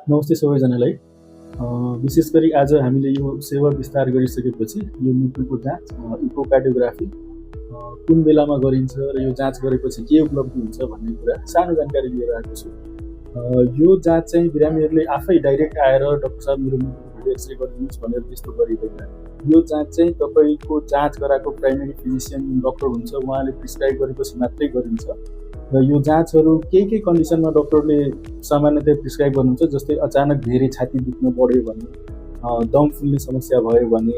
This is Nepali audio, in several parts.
नमस्ते सबैजनालाई। विशेष गरी आज हामीले यो सेवा विस्तार गरिसकेपछि यो मुटुको जाँच इकोकार्डियोग्राफी कुन बेलामा गरिन्छ र यो जाँच गरेपछि के उपलब्धि हुन्छ भन्ने कुरा सानो जानकारी लिएर आएको छु। यो जाँच चाहिँ बिरामीहरूले आफै डाइरेक्ट आएर डाक्टर साहब मेरो मुटुको भिडियो एक्सरे गरिदिनुहोस् भनेर त्यस्तो गरिँदैन। यो जाँच चाहिँ तपाईँको जाँच गराएको प्राइमेरी फिजिसियन जुन डाक्टर हुन्छ उहाँले प्रिस्क्राइब गरेपछि मात्रै गरिन्छ र यो जाँचहरू केही कन्डिसनमा डाक्टरले सामान्यतया प्रिस्क्राइब गर्नुहुन्छ। जस्तै अचानक धेरै छाती दुख्न बढ्यो भने, दम फुल्ने समस्या भयो भने,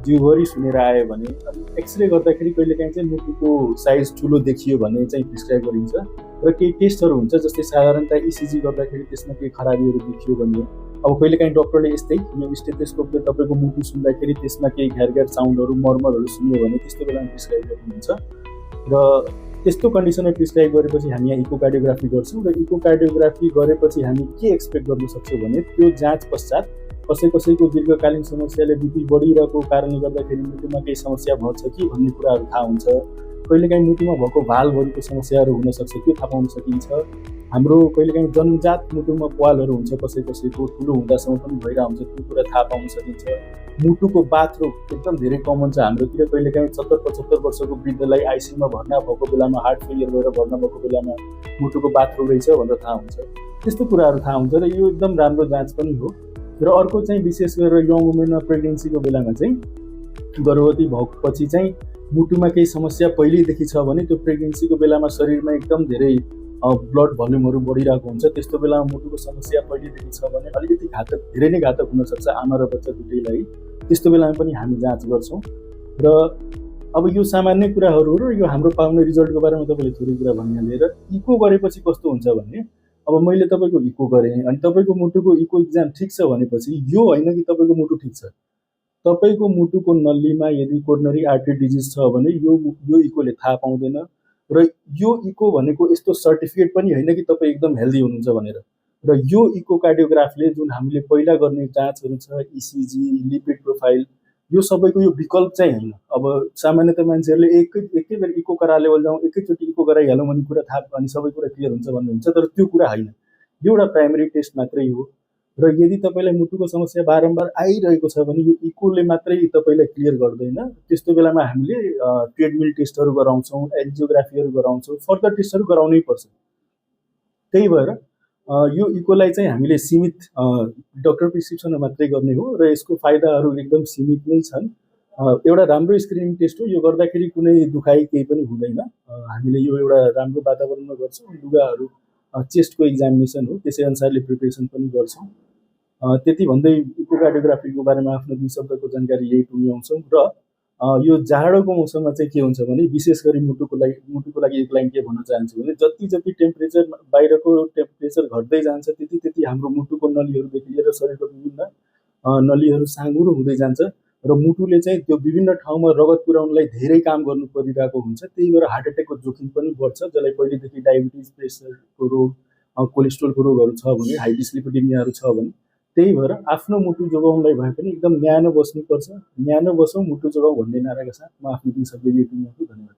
जिउभरि सुनेर आयो भने, अनि एक्सरे गर्दाखेरि कहिलेकाहीँ चाहिँ मुटुको साइज ठुलो देखियो भने चाहिँ प्रिस्क्राइब गरिन्छ। र केही टेस्टहरू हुन्छ जस्तै साधारणतया इसिजी गर्दाखेरि त्यसमा केही खराबीहरू देखियो भने, अब कहिलेकाहीँ डक्टरले यस्तै यो स्टेथोस्कोपले तपाईँको मुटु सुन्दाखेरि त्यसमा केही घ्यार साउन्डहरू मर्मरहरू सुन्यो भने त्यस्तो बेलामा प्रिस्क्राइब गर्नुहुन्छ। र त्यस्तो कन्डिसनमा प्रिस्क्राइब गरेपछि हामी यहाँ इकोकार्डियोग्राफी गर्छौँ र इकोकार्डियोग्राफी गरेपछि हामी के एक्सपेक्ट गर्न सक्छौँ भने त्यो जाँच पश्चात कसैको दीर्घकालीन समस्याले बिपी बढिरहेको कारणले गर्दाखेरि मुटुमा केही समस्या भन्छ कि भन्ने कुराहरू थाहा हुन्छ। कहिलेकाहीँ मुटुमा भएको भालहरूको समस्याहरू हुनसक्छ, त्यो थाहा पाउन सकिन्छ। हाम्रो कहिलेकाहीँ जन्मजात मुटुमा प्वालहरू हुन्छ, कसैको ठुलो हुँदासम्म पनि भइरहेको हुन्छ, त्यो कुरा थाहा पाउन सकिन्छ। मुटुको बाथरोग एकदम धेरै कमन छ हाम्रोतिर। कहिलेकाहीँ 70-75 वर्षको वृद्धलाई आइसियुमा भर्ना भएको बेलामा, हार्ट फेलियर भएर भर्ना भएको बेलामा मुटुको बाथरोग रहेछ भनेर थाहा हुन्छ। त्यस्तो कुराहरू थाहा हुन्छ र यो एकदम राम्रो जाँच पनि हो। र अर्को चाहिँ विशेष गरेर यङ वुमेनमा प्रेग्नेन्सीको बेलामा चाहिँ गर्भवती भएपछि चाहिँ मुटुमा केही समस्या पहिल्यैदेखि छ भने त्यो प्रेग्नेन्सीको बेलामा शरीरमा एकदम धेरै ब्लड भल्युमहरू बढिरहेको हुन्छ। त्यस्तो बेलामा मुटुको समस्या पहिल्यैदेखि छ भने अलिकति घातक, धेरै नै घातक हुनसक्छ आमा र बच्चा दुवैलाई। त्यस्तो बेलामा पनि हामी जाँच गर्छौँ। र अब यो सामान्य कुराहरू र यो हाम्रो पाउने रिजल्टको बारेमा तपाईँले थोरै कुरा भनिहालेँ। र इको गरेपछि कस्तो हुन्छ भने, अब मैले तपाईँको इको गरेँ अनि तपाईँको मुटुको इको एक्जाम ठिक छ भनेपछि यो होइन कि तपाईँको मुटु ठिक छ। तपाईँको मुटुको नलीमा यदि कोरोनरी आर्टरी डिजिज छ भने यो इकोले थाहा पाउँदैन। र यो इको भनेको यस्तो सर्टिफिकेट पनि होइन कि तपाईँ एकदम हेल्दी हुनुहुन्छ भनेर। र यो इकोकार्डियोग्राफीले जुन हामीले पहिला गर्ने जाँचहरू छ, इसिजी, लिपिड प्रोफाइल, यो सबैको यो विकल्प चाहिँ होइन। अब सामान्यतः मान्छेहरूले एकै बेर इको करा लेभल जाउँ, एकैचोटि इको गराइहालौँ भने कुरा थाहा अनि सबै कुरा क्लियर हुन्छ भन्नुहुन्छ, तर त्यो कुरा होइन। यो एउटा प्राइमेरी टेस्ट मात्रै हो। र यदि तपाईँलाई मुटुको समस्या बारम्बार आइरहेको छ भने यो इकोले मात्रै तपाईँलाई क्लियर गर्दैन। त्यस्तो बेलामा हामीले ट्रेडमिल टेस्टहरू गराउँछौँ, एन्जियोग्राफीहरू गराउँछौँ, फर्दर टेस्टहरू गराउनै पर्छ। त्यही भएर यो इकोलाई चाहिँ हामीले सीमित डक्टर प्रिस्क्रिप्सनमा मात्रै गर्ने हो र यसको फाइदाहरू एकदम सीमित नै छन्। एउटा राम्रो स्क्रिनिङ टेस्ट हो। यो गर्दाखेरि कुनै दुखाइ केही पनि हुँदैन। हामीले यो एउटा राम्रो वातावरणमा गर्छौँ। लुगाहरू चेस्टको एक्जामिनेसन हो, त्यसै अनुसारले प्रिपरेसन पनि गर्छौँ। त्यति भन्दै इकोकार्डियोग्राफीको बारेमा आफ्नो 2 शब्दको जानकारी यही टुङ्ग्याउँछौँ। र यो जाडोको मौसममा चाहिँ के हुन्छ भने, विशेष गरी मुटुको लागि एक लाइन के भन्न चाहन्छु भने, जति टेम्परेचर बाहिरको टेम्परेचर घट्दै जान्छ त्यति हाम्रो मुटुको नलीहरूदेखि लिएर शरीरको विभिन्न नलीहरू साँघुरो हुँदै जान्छ र मुटुले चाहिँ त्यो विभिन्न ठाउँमा रगत पुर्याउनलाई धेरै काम गर्नु परिरहेको हुन्छ। त्यही भएर हार्ट एट्याकको जोखिम पनि बढ्छ। जसलाई पहिलेदेखि डायबिटिज, प्रेसरको रोग, कोलेस्ट्रोलको रोगहरू छ भने, हाई डिस्लिपिडेमियाहरू छ भने, त्यही भएर आफ्नो मुटु जोगाउनलाई भए पनि एकदम न्यानो बस्नुपर्छ। न्यानो बसौँ, मुटु जोगाउँ भन्ने नाराका साथ म आफ्नो 2 शब्द यही टुङ्ग्याउँछु। धन्यवाद।